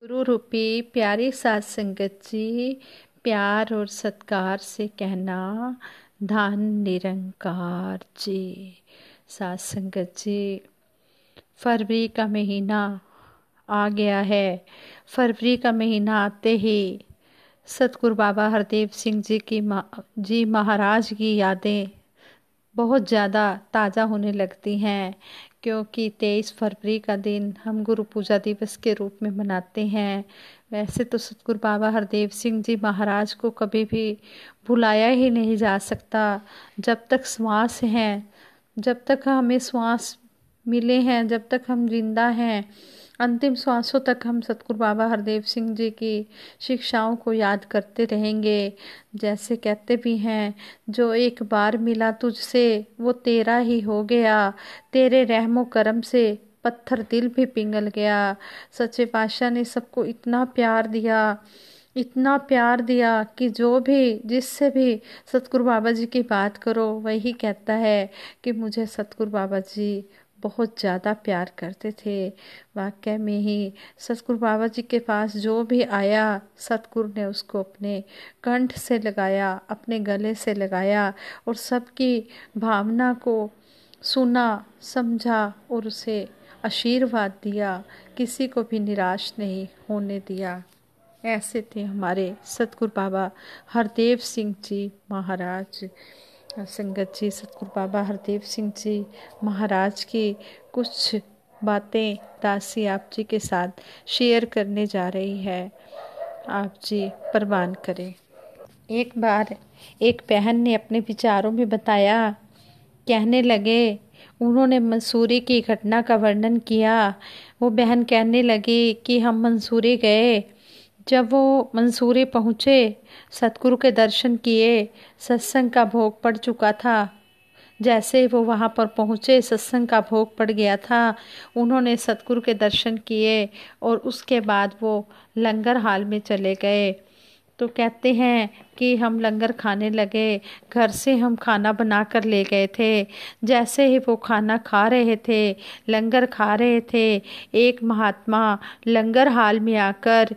गुरु रूपी प्यारी साध संगत जी, प्यार और सत्कार से कहना धन निरंकार जी। साध संगत जी, फरवरी का महीना आ गया है। फरवरी का महीना आते ही सतगुरु बाबा हरदेव सिंह जी महाराज की यादें बहुत ज़्यादा ताज़ा होने लगती हैं, क्योंकि 23 फरवरी का दिन हम गुरु पूजा दिवस के रूप में मनाते हैं। वैसे तो सतगुरु बाबा हरदेव सिंह जी महाराज को कभी भी भुलाया ही नहीं जा सकता। जब तक श्वास है, जब तक हमें श्वास मिले हैं, जब तक हम जिंदा हैं, अंतिम श्वासों तक हम सतगुरु बाबा हरदेव सिंह जी की शिक्षाओं को याद करते रहेंगे। जैसे कहते भी हैं, जो एक बार मिला तुझसे वो तेरा ही हो गया, तेरे रहमो करम से पत्थर दिल भी पिघल गया। सच्चे पातशाह ने सबको इतना प्यार दिया, इतना प्यार दिया कि जो भी जिससे भी सतगुरु बाबा जी की बात करो वही कहता है कि मुझे सतगुरु बाबा जी बहुत ज़्यादा प्यार करते थे। वाकई में ही सतगुरु बाबा जी के पास जो भी आया, सतगुरु ने उसको अपने कंठ से लगाया, अपने गले से लगाया और सबकी भावना को सुना, समझा और उसे आशीर्वाद दिया। किसी को भी निराश नहीं होने दिया। ऐसे थे हमारे सतगुरु बाबा हरदेव सिंह जी महाराज। संगत जी, सतगुरु बाबा हरदेव सिंह जी महाराज की कुछ बातें दासी आप जी के साथ शेयर करने जा रही है। आप जी प्रवान करें। एक बार एक बहन ने अपने विचारों में बताया, कहने लगे, उन्होंने मंसूरी की घटना का वर्णन किया। वो बहन कहने लगी कि हम मंसूरी गए। जब वो मंसूरी पहुँचे, सतगुरु के दर्शन किए। सत्संग का भोग पड़ चुका था। जैसे वो वहाँ पर पहुँचे, सत्संग का भोग पड़ गया था। उन्होंने सतगुरु के दर्शन किए और उसके बाद वो लंगर हाल में चले गए। तो कहते हैं कि हम लंगर खाने लगे। घर से हम खाना बना कर ले गए थे। जैसे ही वो खाना खा रहे थे, लंगर खा रहे थे, एक महात्मा लंगर हाल में आकर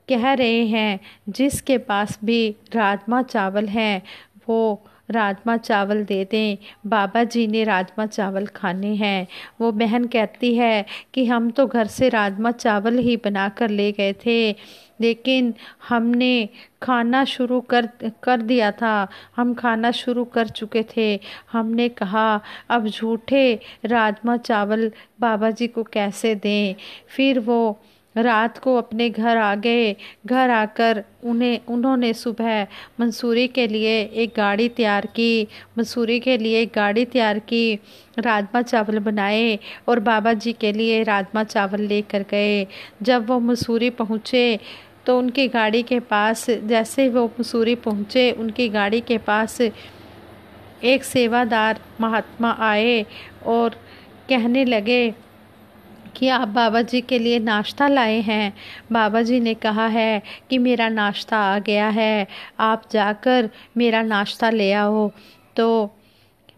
कह रहे हैं, जिसके पास भी राजमा चावल हैं वो राजमा चावल दे दें, बाबा जी ने राजमा चावल खाने हैं। वो बहन कहती है कि हम तो घर से राजमा चावल ही बना कर ले गए थे, लेकिन हमने खाना शुरू कर दिया था। हम खाना शुरू कर चुके थे। हमने कहा अब झूठे राजमा चावल बाबा जी को कैसे दें। फिर वो रात को अपने घर आ गए। घर आकर उन्होंने सुबह मंसूरी के लिए एक गाड़ी तैयार की। मंसूरी के लिए एक गाड़ी तैयार की, राजमा चावल बनाए और बाबा जी के लिए राजमा चावल लेकर गए। जब वो मंसूरी पहुँचे तो उनकी गाड़ी के पास, जैसे वो मंसूरी पहुँचे, उनकी गाड़ी के पास एक सेवादार महात्मा आए और कहने लगे कि आप बाबा जी के लिए नाश्ता लाए हैं। बाबा जी ने कहा है कि मेरा नाश्ता आ गया है, आप जाकर मेरा नाश्ता ले आओ। तो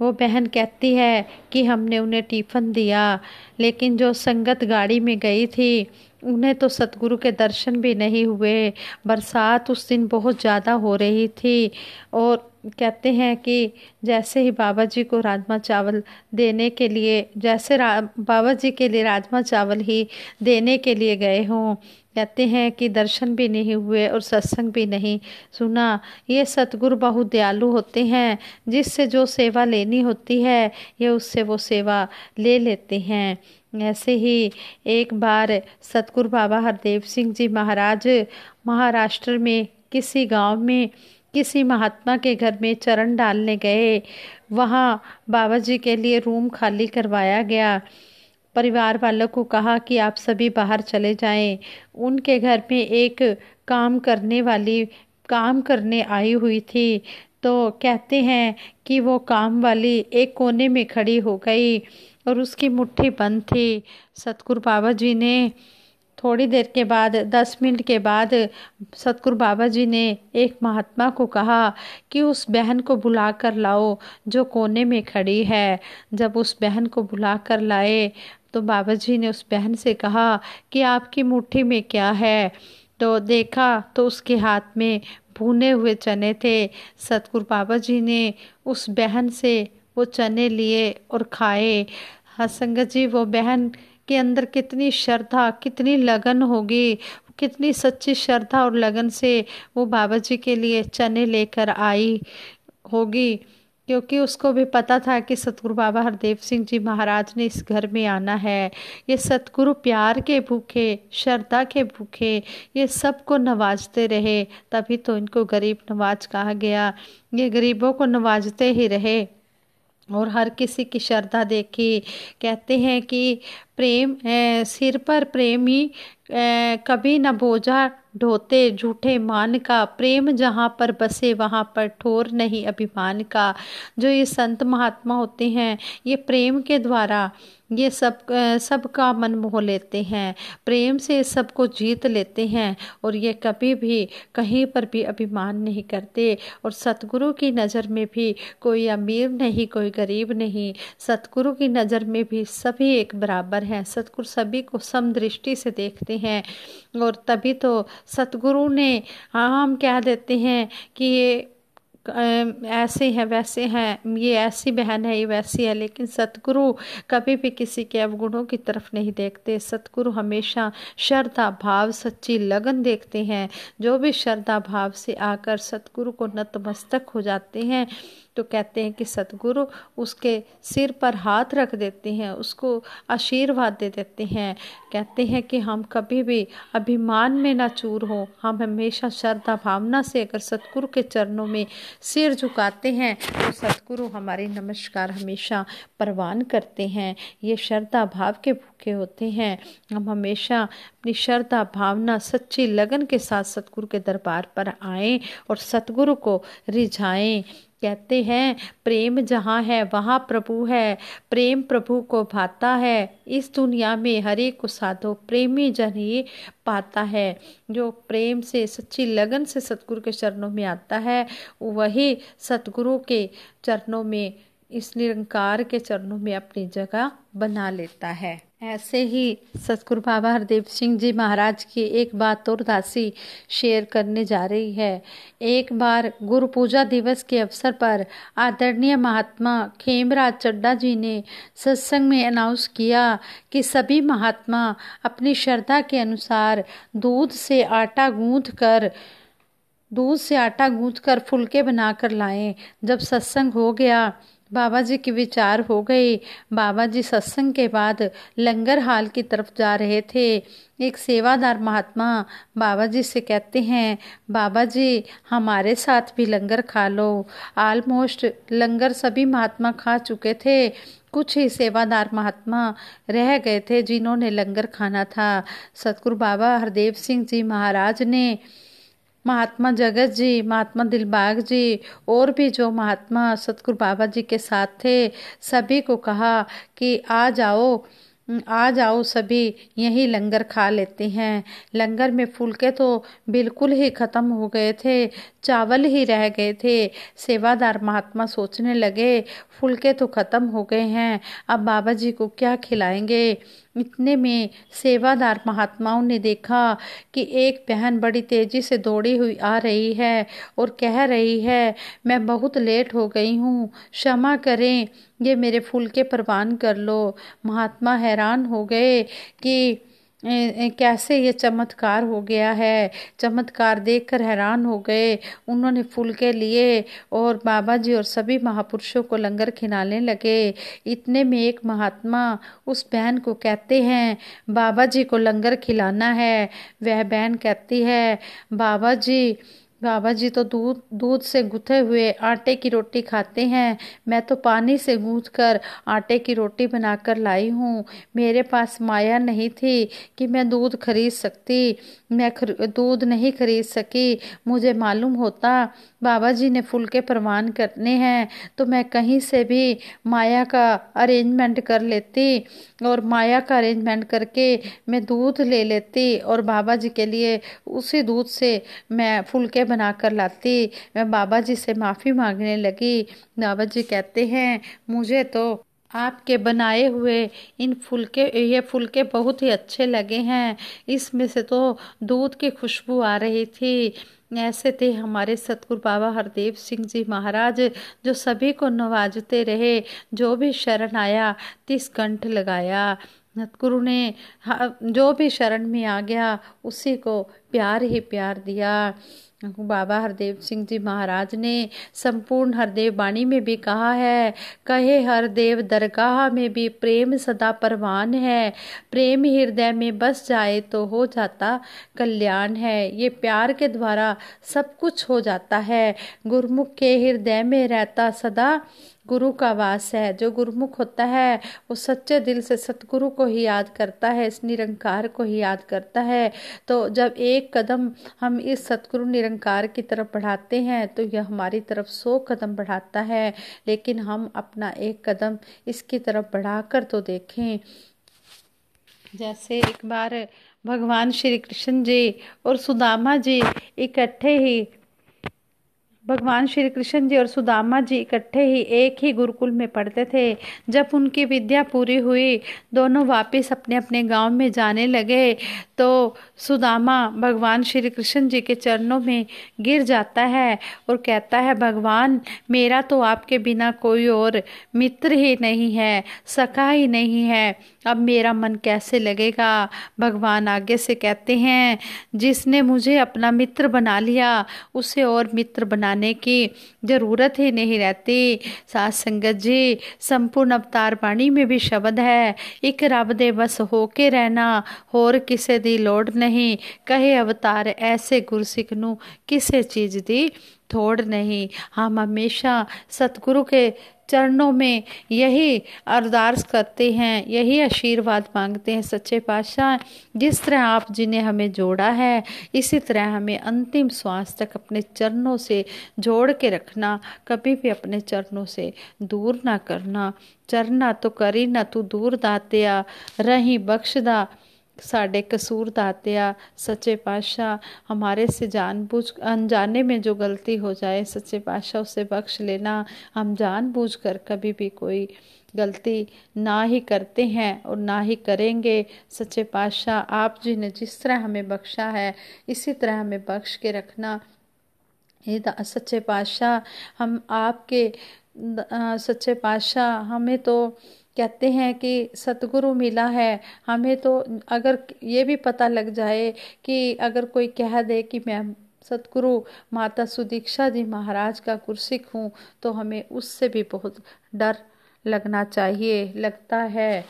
वो बहन कहती है कि हमने उन्हें टिफ़िन दिया, लेकिन जो संगत गाड़ी में गई थी उन्हें तो सतगुरु के दर्शन भी नहीं हुए। बरसात उस दिन बहुत ज़्यादा हो रही थी और कहते हैं कि जैसे ही बाबा जी को राजमा चावल देने के लिए, जैसे बाबा जी के लिए राजमा चावल ही देने के लिए गए हों, कहते हैं कि दर्शन भी नहीं हुए और सत्संग भी नहीं सुना। ये सतगुरु बहुत दयालु होते हैं, जिससे जो सेवा लेनी होती है ये उससे वो सेवा ले लेते हैं। ऐसे ही एक बार सतगुरु बाबा हरदेव सिंह जी महाराज महाराष्ट्र में किसी गांव में किसी महात्मा के घर में चरण डालने गए। वहाँ बाबा जी के लिए रूम खाली करवाया गया। परिवार वालों को कहा कि आप सभी बाहर चले जाएं। उनके घर में एक काम करने आई हुई थी। तो कहते हैं कि वो काम वाली एक कोने में खड़ी हो गई और उसकी मुट्ठी बंद थी। सतगुरु बाबा जी ने थोड़ी देर के बाद, 10 मिनट के बाद, सतगुरु बाबा जी ने एक महात्मा को कहा कि उस बहन को बुला कर लाओ जो कोने में खड़ी है। जब उस बहन को बुला कर लाए तो बाबा जी ने उस बहन से कहा कि आपकी मुट्ठी में क्या है। तो देखा तो उसके हाथ में भुने हुए चने थे। सतगुरु बाबा जी ने उस बहन से वो चने लिए और खाए। हाँ संगत जी, वो बहन के अंदर कितनी श्रद्धा, कितनी लगन होगी, कितनी सच्ची श्रद्धा और लगन से वो बाबा जी के लिए चने लेकर आई होगी, क्योंकि उसको भी पता था कि सतगुरु बाबा हरदेव सिंह जी महाराज ने इस घर में आना है। ये सतगुरु प्यार के भूखे, श्रद्धा के भूखे, ये सबको नवाजते रहे, तभी तो इनको गरीब नवाज कहा गया। ये गरीबों को नवाजते ही रहे और हर किसी की श्रद्धा देखी। कहते हैं कि प्रेम सिर पर प्रेमी कभी न बोझा ढोते झूठे मान का, प्रेम जहाँ पर बसे वहाँ पर ठोर नहीं अभिमान का। जो ये संत महात्मा होते हैं, ये प्रेम के द्वारा ये सबका मन मोह लेते हैं, प्रेम से सबको जीत लेते हैं और ये कभी भी कहीं पर भी अभिमान नहीं करते। और सतगुरु की नज़र में भी कोई अमीर नहीं, कोई गरीब नहीं, सतगुरु की नज़र में भी सभी एक बराबर हैं। सतगुरु सभी को समदृष्टि से देखते हैं और तभी तो सतगुरु ने, हाँ हम कह देते हैं कि ये ऐसे हैं वैसे हैं, ये ऐसी बहन है, ये वैसी है, लेकिन सतगुरु कभी भी किसी के अवगुणों की तरफ नहीं देखते। सतगुरु हमेशा श्रद्धा भाव, सच्ची लगन देखते हैं। जो भी श्रद्धा भाव से आकर सतगुरु को नतमस्तक हो जाते हैं तो कहते हैं कि सतगुरु उसके सिर पर हाथ रख देते हैं, उसको आशीर्वाद दे देते हैं। कहते हैं कि हम कभी भी अभिमान में ना चूर हो, हम हमेशा श्रद्धा भावना से अगर सतगुरु के चरणों में सिर झुकाते हैं तो सतगुरु हमारी नमस्कार हमेशा परवान करते हैं। ये श्रद्धा भाव के भूखे होते हैं। हम हमेशा अपनी श्रद्धा भावना, सच्ची लगन के साथ सतगुरु के दरबार पर आएं और सतगुरु को रिझाएं। कहते हैं प्रेम जहाँ है वहाँ प्रभु है, प्रेम प्रभु को भाता है, इस दुनिया में हरे को साधो प्रेमी जन ही पाता है। जो प्रेम से, सच्ची लगन से सतगुरु के चरणों में आता है वही सतगुरु के चरणों में, इस निरंकार के चरणों में अपनी जगह बना लेता है। ऐसे ही सतगुरु बाबा हरदेव सिंह जी महाराज की एक बात और दासी शेयर करने जा रही है। एक बार गुरु पूजा दिवस के अवसर पर आदरणीय महात्मा खेमराज चड्डा जी ने सत्संग में अनाउंस किया कि सभी महात्मा अपनी श्रद्धा के अनुसार दूध से आटा गूंथ कर फुलके बनाकर लाएं। जब सत्संग हो गया, बाबा जी की विचार हो गई। बाबा जी सत्संग के बाद लंगर हाल की तरफ जा रहे थे। एक सेवादार महात्मा बाबा जी से कहते हैं, बाबा जी हमारे साथ भी लंगर खा लो। ऑलमोस्ट लंगर सभी महात्मा खा चुके थे, कुछ ही सेवादार महात्मा रह गए थे जिन्होंने लंगर खाना था। सतगुरु बाबा हरदेव सिंह जी महाराज ने महात्मा जगत जी, महात्मा दिलबाग जी और भी जो महात्मा सतगुरु बाबा जी के साथ थे, सभी को कहा कि आ जाओ सभी यहीं लंगर खा लेते हैं। लंगर में फुलके तो बिल्कुल ही ख़त्म हो गए थे, चावल ही रह गए थे। सेवादार महात्मा सोचने लगे फुलके तो ख़त्म हो गए हैं, अब बाबा जी को क्या खिलाएंगे। इतने में सेवादार महात्माओं ने देखा कि एक बहन बड़ी तेजी से दौड़ी हुई आ रही है और कह रही है, मैं बहुत लेट हो गई हूँ, क्षमा करें, ये मेरे फुलके परवान कर लो। महात्मा हैरान हो गए कि कैसे ये चमत्कार हो गया है। चमत्कार देखकर हैरान हो गए। उन्होंने फुलके लिए और बाबा जी और सभी महापुरुषों को लंगर खिलाने लगे। इतने में एक महात्मा उस बहन को कहते हैं, बाबा जी को लंगर खिलाना है। वह बहन कहती है, बाबा जी तो दूध से गुथे हुए आटे की रोटी खाते हैं, मैं तो पानी से गूंथ कर आटे की रोटी बनाकर लाई हूँ। मेरे पास माया नहीं थी कि मैं दूध खरीद सकती, मैं दूध नहीं खरीद सकी। मुझे मालूम होता बाबा जी ने फुलके परवान करने हैं तो मैं कहीं से भी माया का अरेंजमेंट कर लेती और माया का अरेंजमेंट करके मैं दूध ले लेती और बाबा जी के लिए उसी दूध से मैं फुलके बना कर लाती। मैं बाबा जी से माफ़ी मांगने लगी। बाबा जी कहते हैं, मुझे तो आपके बनाए हुए ये फुलके बहुत ही अच्छे लगे हैं। इसमें से तो दूध की खुशबू आ रही थी। ऐसे थे हमारे सतगुरु बाबा हरदेव सिंह जी महाराज, जो सभी को नवाजते रहे। जो भी शरण आया तिस कंठ लगाया। सतगुरु ने जो भी शरण में आ गया उसी को प्यार ही प्यार दिया। बाबा हरदेव सिंह जी महाराज ने संपूर्ण हरदेव वाणी में भी कहा है, कहे हरदेव दरगाह में भी प्रेम सदा परवान है। प्रेम हृदय में बस जाए तो हो जाता कल्याण है। ये प्यार के द्वारा सब कुछ हो जाता है। गुरुमुख के हृदय में रहता सदा गुरु का वास है। जो गुरुमुख होता है वो सच्चे दिल से सतगुरु को ही याद करता है, इस निरंकार को ही याद करता है। तो जब एक कदम हम इस सतगुरु निरंकार की तरफ बढ़ाते हैं तो यह हमारी तरफ 100 कदम बढ़ाता है। लेकिन हम अपना एक कदम इसकी तरफ बढ़ाकर तो देखें। जैसे एक बार भगवान श्री कृष्ण जी और सुदामा जी इकट्ठे ही भगवान श्री कृष्ण जी और सुदामा जी इकट्ठे ही एक ही गुरुकुल में पढ़ते थे। जब उनकी विद्या पूरी हुई, दोनों वापस अपने अपने गांव में जाने लगे, तो सुदामा भगवान श्री कृष्ण जी के चरणों में गिर जाता है और कहता है, भगवान मेरा तो आपके बिना कोई और मित्र ही नहीं है, सखा ही नहीं है, अब मेरा मन कैसे लगेगा। भगवान आगे से कहते हैं, जिसने मुझे अपना मित्र बना लिया उसे और मित्र बनाने की जरूरत ही नहीं रहती। साथ संगत जी, संपूर्ण अवतार बाणी में भी शब्द है, एक रब दे बस होके रहना, होर किसे दी लोड़ नहीं। कहे अवतार ऐसे गुरसिख नू किसे चीज दी थोड़ नहीं। हम हमेशा सतगुरु के चरणों में यही अरदास करते हैं, यही आशीर्वाद मांगते हैं, सच्चे पातशाह जिस तरह आप जी ने हमें जोड़ा है इसी तरह हमें अंतिम श्वास तक अपने चरणों से जोड़ के रखना, कभी भी अपने चरणों से दूर ना करना। चरना तो करी ना तू दूर दातिया, रही बख्शदा साढ़े कसूर दातिया। सच्चे पातशाह हमारे से जानबूझ अनजाने में जो गलती हो जाए सच्चे पातशाह उसे बख्श लेना। हम जानबूझकर कभी भी कोई गलती ना ही करते हैं और ना ही करेंगे। सच्चे पातशाह आप जी ने जिस तरह हमें बख्शा है इसी तरह हमें बख्श के रखना। हे सच्चे पातशाह हम आपके सच्चे पातशाह हमें तो कहते हैं कि सतगुरु मिला है, हमें तो अगर ये भी पता लग जाए कि अगर कोई कह दे कि मैं सतगुरु माता सुदीक्षा जी महाराज का गुरसिख हूँ तो हमें उससे भी बहुत डर लगना चाहिए, लगता है।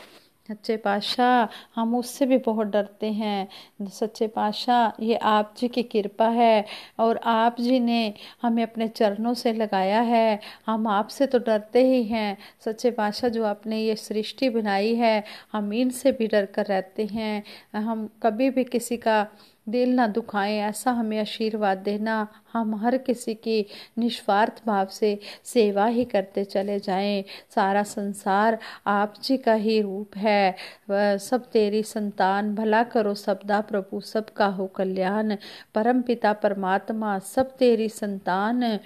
सच्चे पातशाह हम उससे भी बहुत डरते हैं। सच्चे पातशाह ये आप जी की कृपा है और आप जी ने हमें अपने चरणों से लगाया है, हम आपसे तो डरते ही हैं। सच्चे पातशाह जो आपने ये सृष्टि बनाई है हम इनसे भी डर कर रहते हैं। हम कभी भी किसी का दिल ना दुखाएं ऐसा हमें आशीर्वाद देना। हम हर किसी की निस्वार्थ भाव से सेवा ही करते चले जाएं। सारा संसार आप जी का ही रूप है, वह सब तेरी संतान, भला करो सबदा प्रभु सबका हो कल्याण। परम पिता परमात्मा सब तेरी संतान,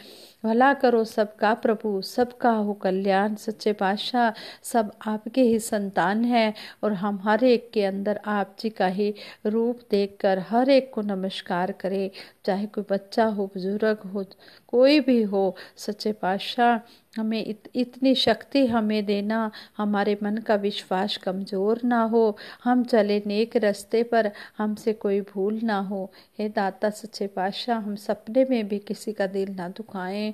भला करो सबका प्रभु सबका हो कल्याण। सच्चे पातशाह सब आपके ही संतान हैं और हम हर एक के अंदर आप जी का ही रूप देखकर हर एक को नमस्कार करें, चाहे कोई बच्चा हो बुजुर्ग हो कोई भी हो। सच्चे पातशाह हमें इतनी शक्ति हमें देना, हमारे मन का विश्वास कमज़ोर ना हो, हम चले नेक रास्ते पर, हमसे कोई भूल ना हो। हे दाता सच्चे पातशाह हम सपने में भी किसी का दिल ना दुखाएं,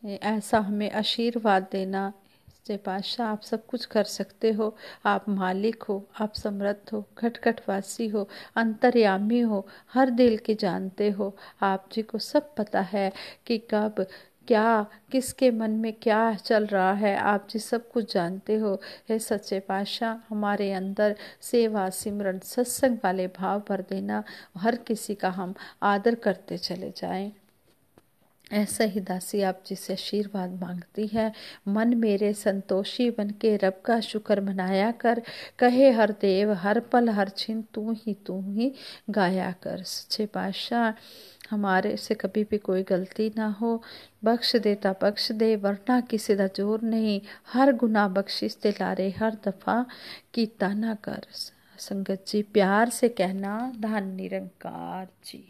ऐसा हमें आशीर्वाद देना। सच्चे पातशाह आप सब कुछ कर सकते हो, आप मालिक हो, आप समर्थ हो, घट घट वासी हो, अंतर्यामी हो, हर दिल की जानते हो। आप जी को सब पता है कि कब क्या किसके मन में क्या चल रहा है, आप जी सब कुछ जानते हो। हे सच्चे पातशाह हमारे अंदर सेवा सिमरन सत्संग वाले भाव भर देना, हर किसी का हम आदर करते चले जाएं। ऐसा ही दासी आप जी से आशीर्वाद मांगती है। मन मेरे संतोषी बन के रब का शुक्र मनाया कर, कहे हर देव हर पल हर छिन तू ही गाया कर। सच्चे पातशाह हमारे से कभी भी कोई गलती ना हो, बख्श देता बख्श दे, वरना किसी दा जोर नहीं, हर गुनाह बख्शिश ते लारे हर दफा कीता ना कर। संगत जी प्यार से कहना धन निरंकार जी।